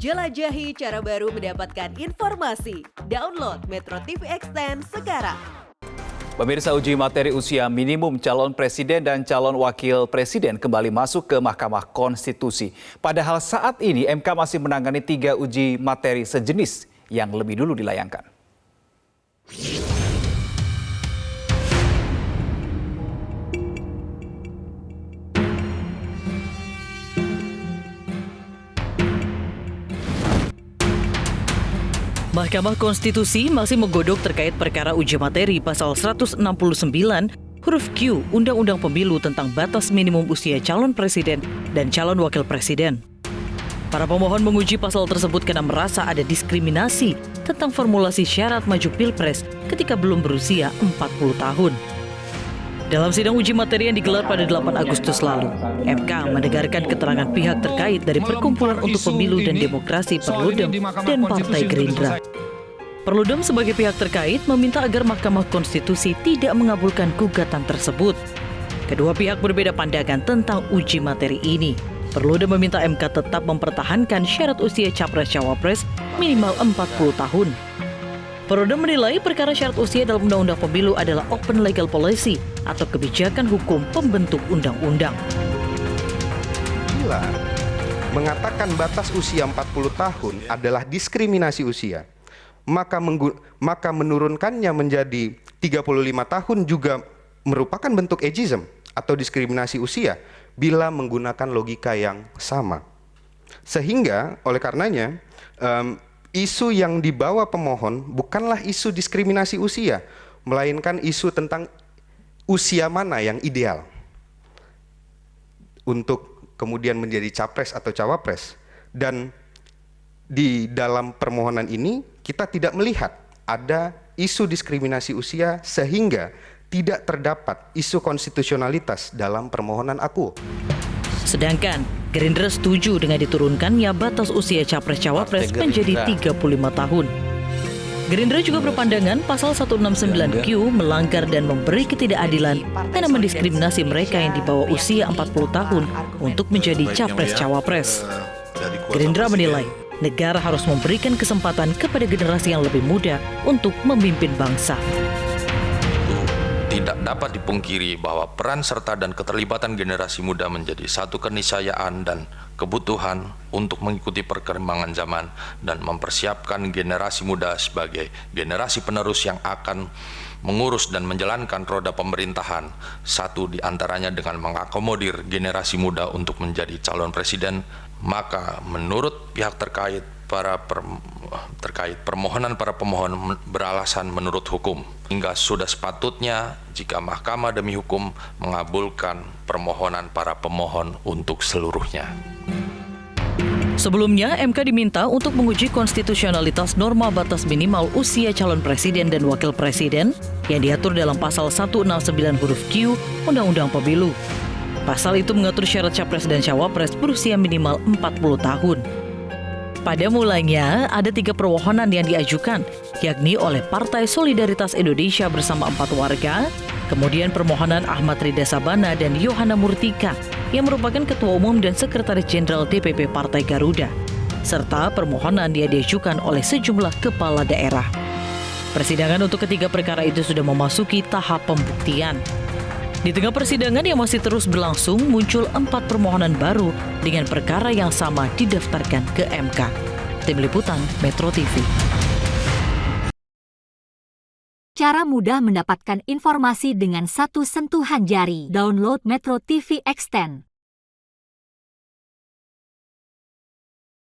Jelajahi cara baru mendapatkan informasi. Download Metro TV Extend sekarang. Pemirsa, uji materi usia minimum calon presiden dan calon wakil presiden kembali masuk ke Mahkamah Konstitusi. Padahal saat ini MK masih menangani 3 uji materi sejenis yang lebih dulu dilayangkan. Mahkamah Konstitusi masih menggodok terkait perkara uji materi pasal 169 huruf Q Undang-Undang Pemilu tentang batas minimum usia calon presiden dan calon wakil presiden. Para pemohon menguji pasal tersebut karena merasa ada diskriminasi tentang formulasi syarat maju pilpres ketika belum berusia 40 tahun. Dalam sidang uji materi yang digelar pada 8 Agustus lalu, MK mendengarkan keterangan pihak terkait dari Perkumpulan untuk Pemilu dan Demokrasi Perludem dan Partai Gerindra. Perludem sebagai pihak terkait meminta agar Mahkamah Konstitusi tidak mengabulkan gugatan tersebut. Kedua pihak berbeda pandangan tentang uji materi ini. Perludem meminta MK tetap mempertahankan syarat usia capres-cawapres minimal 40 tahun. Perludem menilai perkara syarat usia dalam Undang-Undang Pemilu adalah open legal policy atau kebijakan hukum pembentuk undang-undang. Bila mengatakan batas usia 40 tahun adalah diskriminasi usia, maka menurunkannya menjadi 35 tahun juga merupakan bentuk ageism atau diskriminasi usia bila menggunakan logika yang sama. Sehingga oleh karenanya isu yang dibawa pemohon bukanlah isu diskriminasi usia, melainkan isu tentang usia mana yang ideal untuk kemudian menjadi capres atau cawapres. Dan di dalam permohonan ini kita tidak melihat ada isu diskriminasi usia sehingga tidak terdapat isu konstitusionalitas dalam permohonan akuo. Sedangkan Gerindra setuju dengan diturunkannya batas usia capres-cawapres menjadi 35 tahun. Gerindra juga berpandangan pasal 169Q melanggar dan memberi ketidakadilan karena mendiskriminasi mereka yang di bawah usia 40 tahun untuk menjadi capres-cawapres. Gerindra menilai negara harus memberikan kesempatan kepada generasi yang lebih muda untuk memimpin bangsa. Tidak dapat dipungkiri bahwa peran serta dan keterlibatan generasi muda menjadi satu keniscayaan dan kebutuhan untuk mengikuti perkembangan zaman dan mempersiapkan generasi muda sebagai generasi penerus yang akan mengurus dan menjalankan roda pemerintahan. Satu diantaranya dengan mengakomodir generasi muda untuk menjadi calon presiden. Maka menurut pihak terkait permohonan para pemohon beralasan menurut hukum, hingga sudah sepatutnya jika mahkamah demi hukum mengabulkan permohonan para pemohon untuk seluruhnya. Sebelumnya, MK diminta untuk menguji konstitusionalitas norma batas minimal usia calon presiden dan wakil presiden yang diatur dalam pasal 169 huruf Q Undang-Undang Pemilu. Pasal itu mengatur syarat capres dan cawapres berusia minimal 40 tahun. Pada mulanya, ada 3 permohonan yang diajukan, yakni oleh Partai Solidaritas Indonesia bersama 4 warga, kemudian permohonan Ahmad Rida Sabana dan Yohana Murtika, yang merupakan Ketua Umum dan Sekretaris Jenderal DPP Partai Garuda, serta permohonan yang diajukan oleh sejumlah kepala daerah. Persidangan untuk ketiga perkara itu sudah memasuki tahap pembuktian. Di tengah persidangan yang masih terus berlangsung, muncul 4 permohonan baru dengan perkara yang sama didaftarkan ke MK. Tim Liputan Metro TV. Cara mudah mendapatkan informasi dengan satu sentuhan jari. Download Metro TV Extend.